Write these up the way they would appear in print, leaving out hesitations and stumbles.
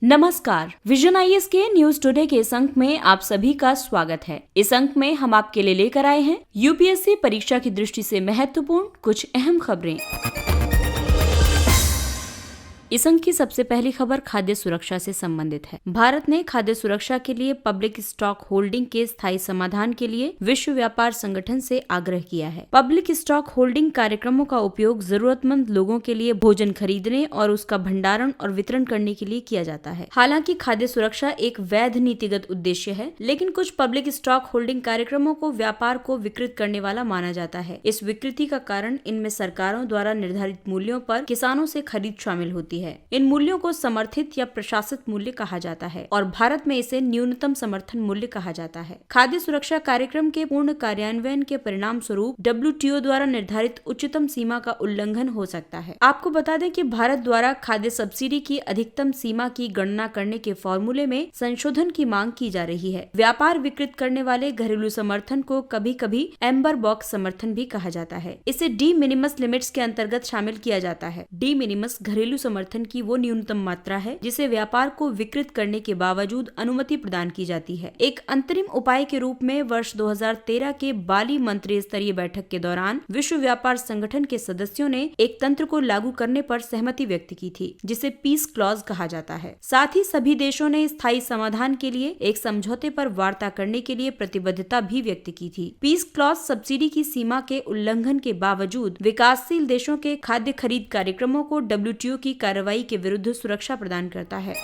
नमस्कार, vision IAS के news today के इस अंक में आप सभी का स्वागत है। इस अंक में हम आपके लिए लेकर आए हैं यूपीएससी परीक्षा की दृष्टि से महत्वपूर्ण कुछ अहम खबरें। इस अंक की सबसे पहली खबर खाद्य सुरक्षा से संबंधित है। भारत ने खाद्य सुरक्षा के लिए पब्लिक स्टॉक होल्डिंग के स्थायी समाधान के लिए विश्व व्यापार संगठन से आग्रह किया है। पब्लिक स्टॉक होल्डिंग कार्यक्रमों का उपयोग जरूरतमंद लोगों के लिए भोजन खरीदने और उसका भंडारण और वितरण करने के लिए किया जाता है। हालांकि खाद्य सुरक्षा एक वैध नीतिगत उद्देश्य है, लेकिन कुछ पब्लिक स्टॉक होल्डिंग कार्यक्रमों को व्यापार को विकृत करने वाला माना जाता है। इस विकृति का कारण इनमें सरकारों द्वारा निर्धारित मूल्यों पर किसानों से खरीद शामिल होती है। इन मूल्यों को समर्थित या प्रशासित मूल्य कहा जाता है और भारत में इसे न्यूनतम समर्थन मूल्य कहा जाता है। खाद्य सुरक्षा कार्यक्रम के पूर्ण कार्यान्वयन के परिणाम स्वरूप WTO द्वारा निर्धारित उच्चतम सीमा का उल्लंघन हो सकता है। आपको बता दें कि भारत द्वारा खाद्य सब्सिडी की अधिकतम सीमा की गणना करने के फॉर्मूले में संशोधन की मांग की जा रही है। व्यापार विकृत करने वाले घरेलू समर्थन को कभी कभी एम्बर बॉक्स समर्थन भी कहा जाता है। इसे डी मिनिमस लिमिट्स के अंतर्गत शामिल किया जाता है। डी मिनिमस घरेलू समर्थन की वो न्यूनतम मात्रा है जिसे व्यापार को विकृत करने के बावजूद अनुमति प्रदान की जाती है। एक अंतरिम उपाय के रूप में वर्ष 2013 के बाली मंत्री स्तरीय बैठक के दौरान विश्व व्यापार संगठन के सदस्यों ने एक तंत्र को लागू करने पर सहमति व्यक्त की थी, जिसे पीस क्लॉज कहा जाता है। साथ ही सभी देशों ने स्थायी समाधान के लिए एक समझौते पर वार्ता करने के लिए प्रतिबद्धता भी व्यक्त की थी। पीस क्लॉज सब्सिडी की सीमा के उल्लंघन के बावजूद विकासशील देशों के खाद्य खरीद कार्यक्रमों को WTO की कार्रवाई के विरुद्ध सुरक्षा प्रदान करता है।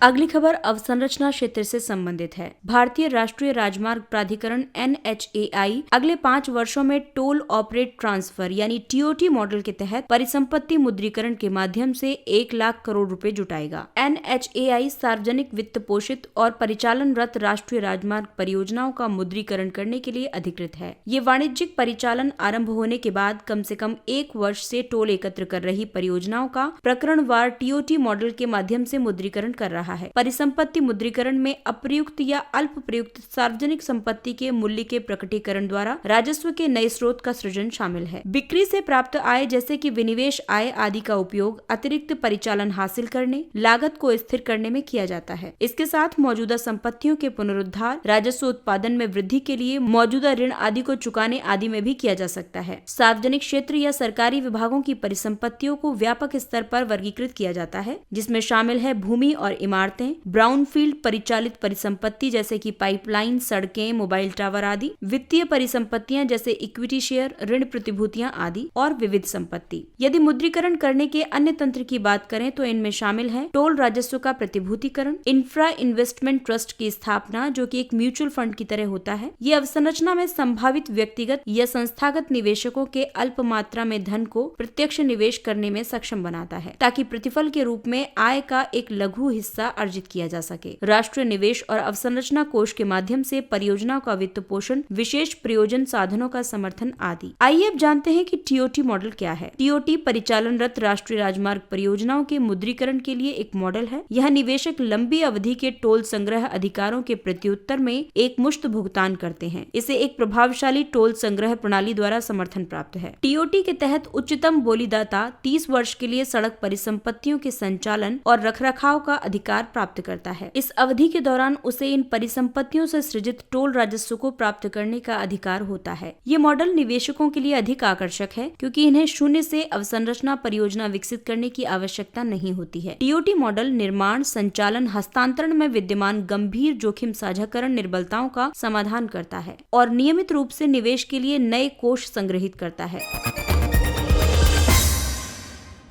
अगली खबर अवसंरचना क्षेत्र से संबंधित है। भारतीय राष्ट्रीय राजमार्ग प्राधिकरण NHAI अगले 5 वर्षों में टोल ऑपरेट ट्रांसफर यानी TOT मॉडल के तहत परिसंपत्ति मुद्रीकरण के माध्यम से 1 लाख करोड़ रुपए जुटाएगा। NHAI सार्वजनिक वित्त पोषित और परिचालनरत राष्ट्रीय राजमार्ग परियोजनाओं का मुद्रीकरण करने के लिए अधिकृत है। ये वाणिज्यिक परिचालन आरंभ होने के बाद कम से कम 1 वर्ष से टोल एकत्र कर रही परियोजनाओं का प्रकरणवार TOT मॉडल के माध्यम से मुद्रीकरण कर रहा है। परिसंपत्ति मुद्रीकरण में अप्रयुक्त या अल्प प्रयुक्त सार्वजनिक संपत्ति के मूल्य के प्रकटीकरण द्वारा राजस्व के नए स्रोत का सृजन शामिल है। बिक्री से प्राप्त आय जैसे कि विनिवेश आय आदि का उपयोग अतिरिक्त परिचालन हासिल करने, लागत को स्थिर करने में किया जाता है। इसके साथ मौजूदा संपत्तियों के पुनरुद्धार, राजस्व उत्पादन में वृद्धि के लिए मौजूदा ऋण आदि को चुकाने आदि में भी किया जा सकता है। सार्वजनिक क्षेत्र या सरकारी विभागों की परिसंपत्तियों को व्यापक स्तर पर वर्गीकृत किया जाता है, जिसमें शामिल है भूमि और इमारतें, ब्राउनफील्ड परिचालित परिसंपत्ति जैसे कि पाइपलाइन, सड़कें, मोबाइल टावर आदि, वित्तीय परिसंपत्तियां जैसे इक्विटी शेयर, ऋण प्रतिभूतियां आदि और विविध संपत्ति। यदि मुद्रीकरण करने के अन्य तंत्र की बात करें तो इनमें शामिल है टोल राजस्व का प्रतिभूतिकरण, इंफ्रा इन्वेस्टमेंट ट्रस्ट की स्थापना जो कि एक म्यूचुअल फंड की तरह होता है। ये अवसंरचना में संभावित व्यक्तिगत या संस्थागत निवेशकों के अल्प मात्रा में धन को प्रत्यक्ष निवेश करने में सक्षम बनाता है, ताकि प्रतिफल के रूप में आय का एक लघु हिस्सा अर्जित किया जा सके। राष्ट्रीय निवेश और अवसंरचना कोष के माध्यम से परियोजनाओं का वित्त पोषण, विशेष प्रयोजन साधनों का समर्थन आदि। आइए अब जानते हैं कि TOT मॉडल क्या है। TOT परिचालनरत राष्ट्रीय राजमार्ग परियोजनाओं के मुद्रीकरण के लिए एक मॉडल है। यह निवेशक लंबी अवधि के टोल संग्रह अधिकारों के प्रत्युत्तर में एक मुश्त भुगतान करते हैं। इसे एक प्रभावशाली टोल संग्रह प्रणाली द्वारा समर्थन प्राप्त है। TOT के तहत उच्चतम बोलीदाता 30 वर्ष के लिए सड़क परिसंपत्तियों के संचालन और रखरखाव का अधिकार प्राप्त करता है। इस अवधि के दौरान उसे इन परिसंपत्तियों से सृजित टोल राजस्व को प्राप्त करने का अधिकार होता है। ये मॉडल निवेशकों के लिए अधिक आकर्षक है क्योंकि इन्हें शून्य से अवसंरचना परियोजना विकसित करने की आवश्यकता नहीं होती है। TOT मॉडल निर्माण, संचालन, हस्तांतरण में विद्यमान गंभीर जोखिम साझाकरण निर्बलताओं का समाधान करता है और नियमित रूप से निवेश के लिए नए कोष संग्रहित करता है।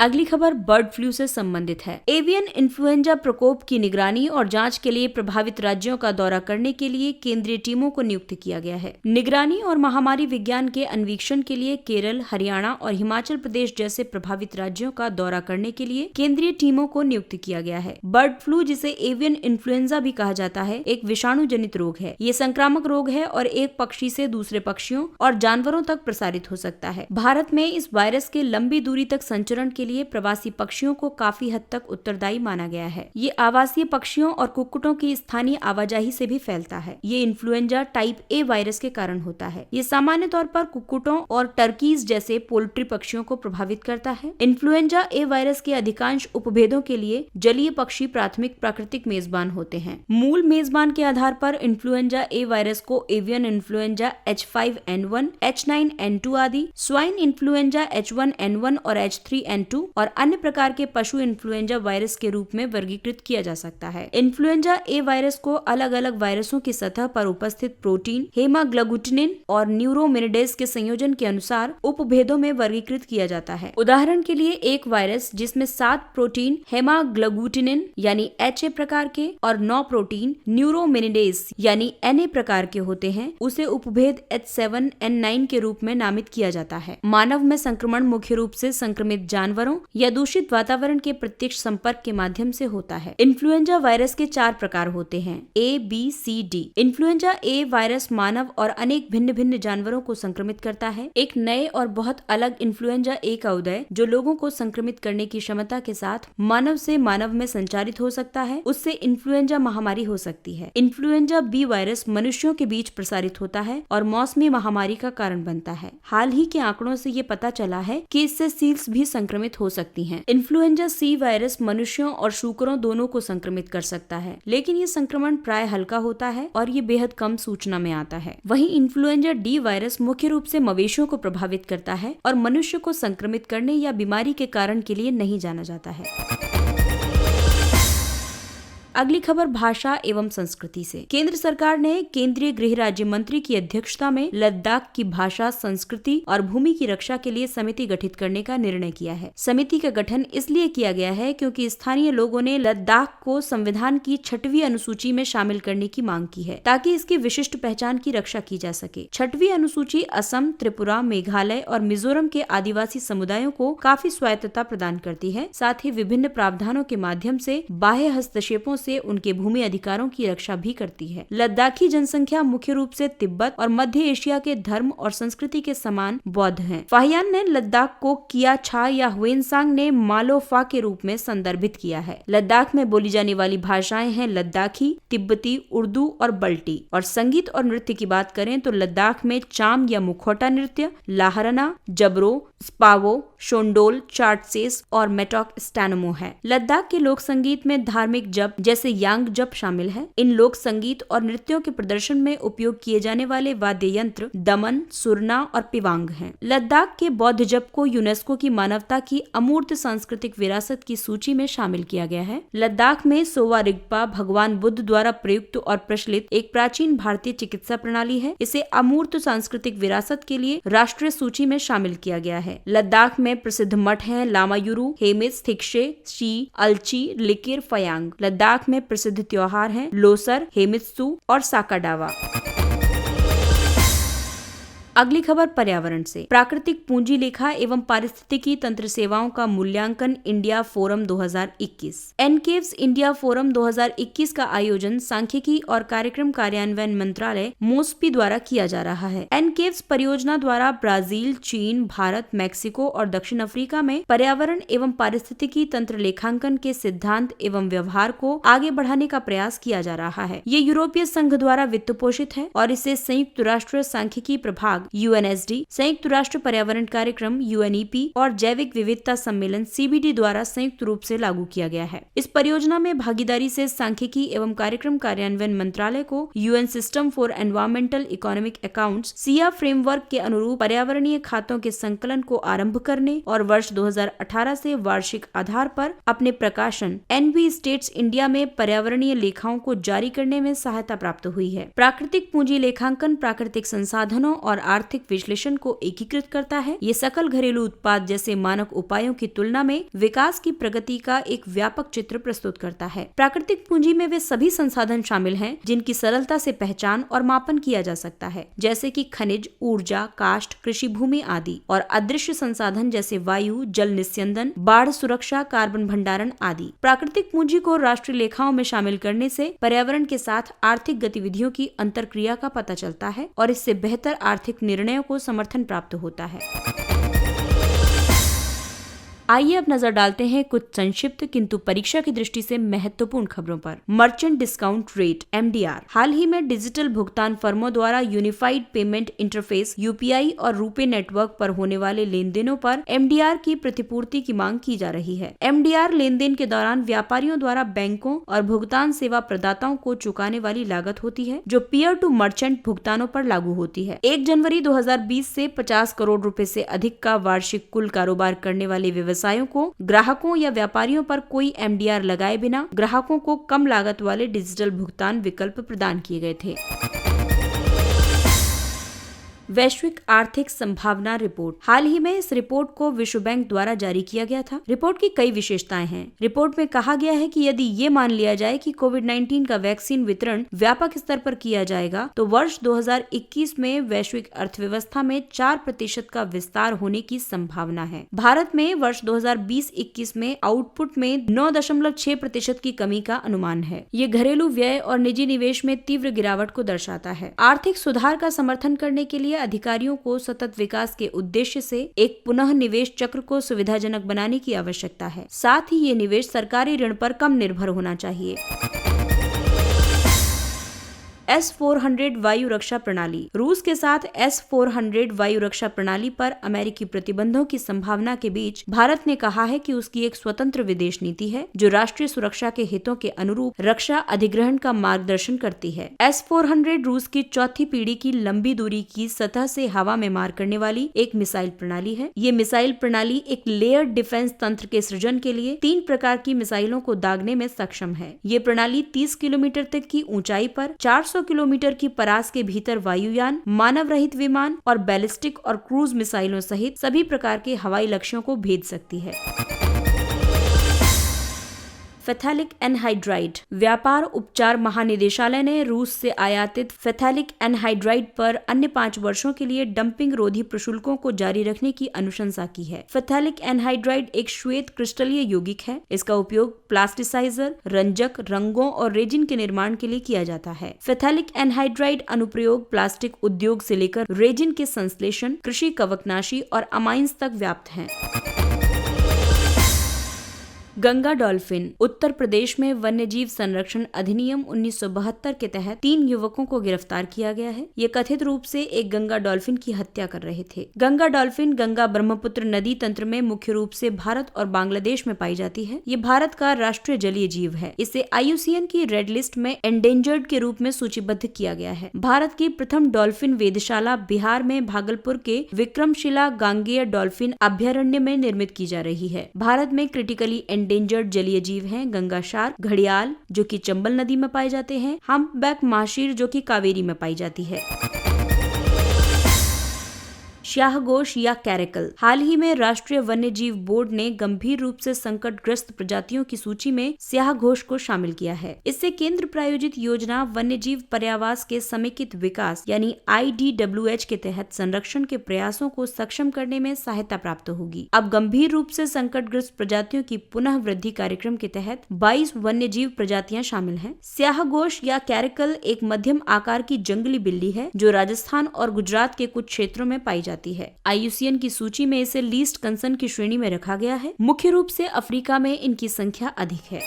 अगली खबर बर्ड फ्लू से संबंधित है। एवियन इन्फ्लुएंजा प्रकोप की निगरानी और जांच के लिए प्रभावित राज्यों का दौरा करने के लिए केंद्रीय टीमों को नियुक्त किया गया है। निगरानी और महामारी विज्ञान के अन्वेषण के लिए केरल, हरियाणा और हिमाचल प्रदेश जैसे प्रभावित राज्यों का दौरा करने के लिए केंद्रीय टीमों को नियुक्त किया गया है। बर्ड फ्लू, जिसे एवियन इन्फ्लुएंजा भी कहा जाता है, एक विषाणु जनित रोग है। ये संक्रामक रोग है और एक पक्षी से दूसरे पक्षियों और जानवरों तक प्रसारित हो सकता है। भारत में इस वायरस के लंबी दूरी तक संचरण के के लिए प्रवासी पक्षियों को काफी हद तक उत्तरदायी माना गया है। ये आवासीय पक्षियों और कुक्कुटों की स्थानीय आवाजाही से भी फैलता है। ये इन्फ्लुएंजा टाइप ए वायरस के कारण होता है। ये सामान्य तौर पर कुक्कुटों और टर्कीज जैसे पोल्ट्री पक्षियों को प्रभावित करता है। इन्फ्लुएंजा ए वायरस के अधिकांश उपभेदों के लिए जलीय पक्षी प्राथमिक प्राकृतिक मेजबान होते हैं। मूल मेजबान के आधार पर इन्फ्लुएंजा ए वायरस को एवियन इन्फ्लुएंजा H5N1, H9N2 आदि, स्वाइन इन्फ्लुएंजा H1N1 और H3N2 और अन्य प्रकार के पशु इन्फ्लुएंजा वायरस के रूप में वर्गीकृत किया जा सकता है। इन्फ्लुएंजा ए वायरस को अलग अलग वायरसों की सतह पर उपस्थित प्रोटीन हेमाग्लूटिनिन और न्यूरोमिनिडेज के संयोजन के अनुसार उपभेदों में वर्गीकृत किया जाता है। उदाहरण के लिए एक वायरस जिसमें 7 प्रोटीन हेमाग्लूटिनिन यानी HA प्रकार के और 9 प्रोटीन न्यूरोमिनिडेज यानी NA प्रकार के होते हैं, उसे उपभेद H7N9 के रूप में नामित किया जाता है। मानव में संक्रमण मुख्य रूप से संक्रमित जानवरों या दूषित वातावरण के प्रत्यक्ष संपर्क के माध्यम से होता है। इन्फ्लुएंजा वायरस के 4 प्रकार होते हैं, A, B, C, D। Influenza A virus मानव और अनेक भिन्न भिन्न जानवरों को संक्रमित करता है। एक नए और बहुत अलग इन्फ्लुएंजा ए का उदय, जो लोगों को संक्रमित करने की क्षमता के साथ मानव से मानव में संचारित हो सकता है, उससे इन्फ्लुएंजा महामारी हो सकती है। इन्फ्लुएंजा बी वायरस मनुष्यों के बीच प्रसारित होता है और मौसमी महामारी का कारण बनता है। हाल ही के आंकड़ों से ये पता चला है कि इससे सील्स भी संक्रमित हो सकती हैं। इन्फ्लुएंजा सी वायरस मनुष्यों और शूकरों दोनों को संक्रमित कर सकता है, लेकिन ये संक्रमण प्राय हल्का होता है और ये बेहद कम सूचना में आता है। वहीं इन्फ्लुएंजा डी वायरस मुख्य रूप से मवेशियों को प्रभावित करता है और मनुष्य को संक्रमित करने या बीमारी के कारण के लिए नहीं जाना जाता है। अगली खबर भाषा एवं संस्कृति से। केंद्र सरकार ने केंद्रीय गृह राज्य मंत्री की अध्यक्षता में लद्दाख की भाषा, संस्कृति और भूमि की रक्षा के लिए समिति गठित करने का निर्णय किया है। समिति का गठन इसलिए किया गया है क्योंकि स्थानीय लोगों ने लद्दाख को संविधान की 6वीं अनुसूची में शामिल करने की मांग की है, ताकि इसकी विशिष्ट पहचान की रक्षा की जा सके। 6वीं अनुसूची असम, त्रिपुरा, मेघालय और मिजोरम के आदिवासी समुदायों को काफी स्वायत्तता प्रदान करती है। साथ ही विभिन्न प्रावधानों के माध्यम से बाह्य हस्तक्षेपों से उनके भूमि अधिकारों की रक्षा भी करती है। लद्दाखी जनसंख्या मुख्य रूप से तिब्बत और मध्य एशिया के धर्म और संस्कृति के समान बौद्ध है। फाहियान ने लद्दाख को किया छा या ह्वेनसांग ने मालोफा के रूप में संदर्भित किया है। लद्दाख में बोली जाने वाली भाषाएं हैं लद्दाखी, तिब्बती, उर्दू और बल्टी। और संगीत और नृत्य की बात करें तो लद्दाख में चाम या मुखौटा नृत्य, लाहरना, जबरो, स्पावो, शोंडोल, चार्टसेस और मेटॉक स्टैनमो है। लद्दाख के लोक संगीत में धार्मिक जप जैसे यांग जप शामिल है। इन लोक संगीत और नृत्यों के प्रदर्शन में उपयोग किए जाने वाले वाद्य यंत्र दमन, सुरना और पिवांग हैं। लद्दाख के बौद्ध जप को यूनेस्को की मानवता की अमूर्त सांस्कृतिक विरासत की सूची में शामिल किया गया है। लद्दाख में सोवा रिगपा भगवान बुद्ध द्वारा प्रयुक्त और प्रचलित एक प्राचीन भारतीय चिकित्सा प्रणाली है। इसे अमूर्त सांस्कृतिक विरासत के लिए राष्ट्रीय सूची में शामिल किया गया है। लद्दाख में प्रसिद्ध मठ हैं लामायुरु, हेमिस, थिक्शे, शी, अलची, लिकिर, फयांग। लद्दाख में प्रसिद्ध त्योहार हैं लोसर, हेमित्सु और साकाडावा। अगली खबर पर्यावरण से। प्राकृतिक पूंजी लेखा एवं पारिस्थितिकी तंत्र सेवाओं का मूल्यांकन इंडिया फोरम 2021। एनकेव्स इंडिया फोरम 2021 का आयोजन सांख्यिकी और कार्यक्रम कार्यान्वयन मंत्रालय मोस्पी द्वारा किया जा रहा है। एनकेव्स परियोजना द्वारा ब्राजील, चीन, भारत, मैक्सिको और दक्षिण अफ्रीका में पर्यावरण एवं पारिस्थितिकी तंत्र लेखांकन के सिद्धांत एवं व्यवहार को आगे बढ़ाने का प्रयास किया जा रहा है। ये यूरोपीय संघ द्वारा वित्त पोषित है और इसे संयुक्त राष्ट्र सांख्यिकी प्रभाग UNSD, संयुक्त राष्ट्र पर्यावरण कार्यक्रम UNEP और जैविक विविधता सम्मेलन CBD द्वारा संयुक्त रूप से लागू किया गया है। इस परियोजना में भागीदारी से सांख्यिकी एवं कार्यक्रम कार्यान्वयन मंत्रालय को UN system for environmental economic accounts SIA framework के अनुरूप पर्यावरणीय खातों के संकलन को आरंभ करने और वर्ष 2018 से वार्षिक आधार पर अपने प्रकाशन NV स्टेट्स इंडिया में पर्यावरणीय लेखाओं को जारी करने में सहायता प्राप्त हुई है। प्राकृतिक पूंजी लेखांकन प्राकृतिक संसाधनों और आर्थिक विश्लेषण को एकीकृत करता है। ये सकल घरेलू उत्पाद जैसे मानक उपायों की तुलना में विकास की प्रगति का एक व्यापक चित्र प्रस्तुत करता है। प्राकृतिक पूंजी में वे सभी संसाधन शामिल हैं जिनकी सरलता से पहचान और मापन किया जा सकता है, जैसे कि खनिज, ऊर्जा, काष्ठ, कृषि भूमि आदि, और अदृश्य संसाधन जैसे वायु, जल निस्यंदन, बाढ़ सुरक्षा, कार्बन भंडारण आदि। प्राकृतिक पूंजी को राष्ट्रीय लेखाओं में शामिल करने से पर्यावरण के साथ आर्थिक गतिविधियों की अंतरक्रिया का पता चलता है और इससे बेहतर आर्थिक निर्णयों को समर्थन प्राप्त होता है। आइए अब नजर डालते हैं कुछ संक्षिप्त किंतु परीक्षा की दृष्टि से महत्वपूर्ण खबरों पर। Merchant discount rate (MDR). हाल ही में डिजिटल भुगतान फर्मों द्वारा यूनिफाइड पेमेंट इंटरफेस (UPI) और रुपे नेटवर्क पर होने वाले लेन देनों पर MDR की प्रतिपूर्ति की मांग की जा रही है। MDR लेन देन के दौरान व्यापारियों द्वारा बैंकों और भुगतान सेवा प्रदाताओं को चुकाने वाली लागत होती है, जो पीयर टू मर्चेंट भुगतानों पर लागू होती है। 1 जनवरी 2020 से 50 करोड़ रुपए से अधिक का वार्षिक कुल कारोबार करने वाले व्यवसायों को ग्राहकों या व्यापारियों पर कोई MDR लगाए बिना ग्राहकों को कम लागत वाले डिजिटल भुगतान विकल्प प्रदान किए गए थे। वैश्विक आर्थिक संभावना रिपोर्ट। हाल ही में इस रिपोर्ट को विश्व बैंक द्वारा जारी किया गया था। रिपोर्ट की कई विशेषताएं हैं। रिपोर्ट में कहा गया है कि यदि ये मान लिया जाए कि कोविड-19 का वैक्सीन वितरण व्यापक स्तर पर किया जाएगा, तो वर्ष 2021 में वैश्विक अर्थव्यवस्था में 4% का विस्तार होने की संभावना है। भारत में वर्ष 2020-21 में आउटपुट में 9.6% की कमी का अनुमान है। ये घरेलू व्यय और निजी निवेश में तीव्र गिरावट को दर्शाता है। आर्थिक सुधार का समर्थन करने के लिए अधिकारियों को सतत विकास के उद्देश्य से एक पुनः निवेश चक्र को सुविधाजनक बनाने की आवश्यकता है। साथ ही ये निवेश सरकारी ऋण पर कम निर्भर होना चाहिए। S-400 वायु रक्षा प्रणाली। रूस के साथ S-400 वायु रक्षा प्रणाली पर अमेरिकी प्रतिबंधों की संभावना के बीच भारत ने कहा है कि उसकी एक स्वतंत्र विदेश नीति है, जो राष्ट्रीय सुरक्षा के हितों के अनुरूप रक्षा अधिग्रहण का मार्गदर्शन करती है। S-400 रूस की चौथी पीढ़ी की लंबी दूरी की सतह से हवा में मार करने वाली एक मिसाइल प्रणाली है। ये मिसाइल प्रणाली एक लेयर डिफेंस तंत्र के सृजन के लिए 3 प्रकार की मिसाइलों को दागने में सक्षम है। ये प्रणाली 30 किलोमीटर तक की ऊंचाई पर 400 किलोमीटर की परास के भीतर वायुयान, मानव रहित विमान और बैलिस्टिक और क्रूज मिसाइलों सहित सभी प्रकार के हवाई लक्ष्यों को भेद सकती है। फेथैलिक एनहाइड्राइड। व्यापार उपचार महानिदेशालय ने रूस से आयातित फेथैलिक एनहाइड्राइड पर अन्य 5 वर्षों के लिए डंपिंग रोधी प्रशुल्कों को जारी रखने की अनुशंसा की है। फेथैलिक एनहाइड्राइड एक श्वेत क्रिस्टलीय यौगिक है। इसका उपयोग प्लास्टिसाइजर, रंजक, रंगों और रेजिन के निर्माण के लिए किया जाता है। फेथैलिक एनहाइड्राइड अनुप्रयोग प्लास्टिक उद्योग से लेकर रेजिन के संश्लेषण, कृषि कवकनाशी और अमाइंस तक व्याप्त हैं। गंगा डॉल्फिन। उत्तर प्रदेश में वन्यजीव संरक्षण अधिनियम 1972 के तहत 3 युवकों को गिरफ्तार किया गया है। ये कथित रूप से एक गंगा डॉल्फिन की हत्या कर रहे थे। गंगा डॉल्फिन गंगा ब्रह्मपुत्र नदी तंत्र में मुख्य रूप से भारत और बांग्लादेश में पाई जाती है। ये भारत का राष्ट्रीय जलीय जीव है। इसे IUCN की रेड लिस्ट में एंडेंजर्ड के रूप में सूचीबद्ध किया गया है। भारत की प्रथम डॉल्फिन वेधशाला बिहार में भागलपुर के विक्रमशिला गांगेय डॉल्फिन अभ्यारण्य में निर्मित की जा रही है। भारत में क्रिटिकली एंडेंजर्ड जलीय जीव हैं गंगा शार्क, घड़ियाल जो कि चंबल नदी में पाए जाते हैं, हम्पबैक माशीर जो कि कावेरी में पाई जाती है। स्याहघोष या कैरेकल। हाल ही में राष्ट्रीय वन्यजीव बोर्ड ने गंभीर रूप से संकटग्रस्त प्रजातियों की सूची में स्याहघोष को शामिल किया है। इससे केंद्र प्रायोजित योजना वन्यजीव पर्यावास के समेकित विकास यानी IDWH के तहत संरक्षण के प्रयासों को सक्षम करने में सहायता प्राप्त होगी। अब गंभीर रूप से संकटग्रस्त प्रजातियों की पुनः वृद्धि कार्यक्रम के तहत 22 वन्यजीव प्रजातियां शामिल हैं। स्याहघोष या कैरेकल एक मध्यम आकार की जंगली बिल्ली है जो राजस्थान और गुजरात के कुछ क्षेत्रों में पाई जाती है। IUCN की सूची में इसे लीस्ट कंसर्न की श्रेणी में रखा गया है। मुख्य रूप से अफ्रीका में इनकी संख्या अधिक है।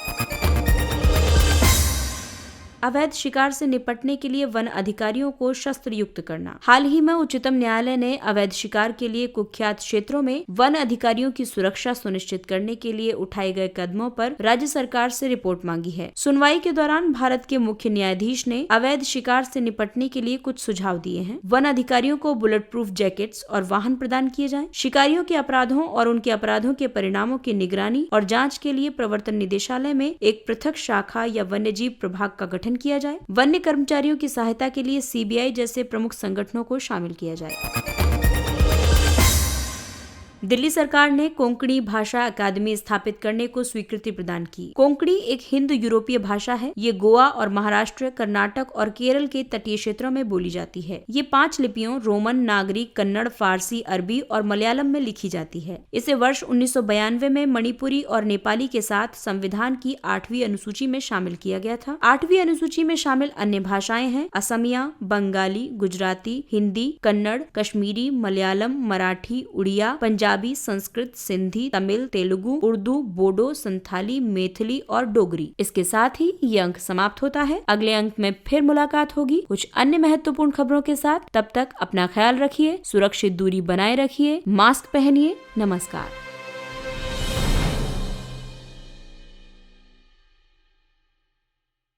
अवैध शिकार से निपटने के लिए वन अधिकारियों को शस्त्र युक्त करना। हाल ही में उच्चतम न्यायालय ने अवैध शिकार के लिए कुख्यात क्षेत्रों में वन अधिकारियों की सुरक्षा सुनिश्चित करने के लिए उठाए गए कदमों पर राज्य सरकार से रिपोर्ट मांगी है। सुनवाई के दौरान भारत के मुख्य न्यायाधीश ने अवैध शिकार से निपटने के लिए कुछ सुझाव दिए हैं। वन अधिकारियों को बुलेट प्रूफ जैकेट्स और वाहन प्रदान किए जाएं। शिकारियों के अपराधों और उनके अपराधों के परिणामों की निगरानी और जाँच के लिए प्रवर्तन निदेशालय में एक पृथक शाखा या वन्यजीव प्रभाग का गठन किया जाए। वन्य कर्मचारियों की सहायता के लिए CBI जैसे प्रमुख संगठनों को शामिल किया जाए। दिल्ली सरकार ने कोंकणी भाषा अकादमी स्थापित करने को स्वीकृति प्रदान की। कोंकणी एक हिंद यूरोपीय भाषा है। ये गोवा और महाराष्ट्र, कर्नाटक और केरल के तटीय क्षेत्रों में बोली जाती है। ये 5 लिपियों रोमन, नागरी, कन्नड़, फारसी, अरबी और मलयालम में लिखी जाती है। इसे वर्ष 1992 में मणिपुरी और नेपाली के साथ संविधान की 8वीं अनुसूची में शामिल किया गया था। 8वीं अनुसूची में शामिल अन्य भाषाएं हैं असमिया, बंगाली, गुजराती, हिंदी, कन्नड़, कश्मीरी, मलयालम, मराठी, उड़िया, पंजाबी, पंजाबी, संस्कृत, सिंधी, तमिल, तेलुगु, उर्दू, बोडो, संथाली, मैथिली और डोगरी। इसके साथ ही ये अंक समाप्त होता है। अगले अंक में फिर मुलाकात होगी कुछ अन्य महत्वपूर्ण खबरों के साथ। तब तक अपना ख्याल रखिए, सुरक्षित दूरी बनाए रखिए, मास्क पहनिए। नमस्कार।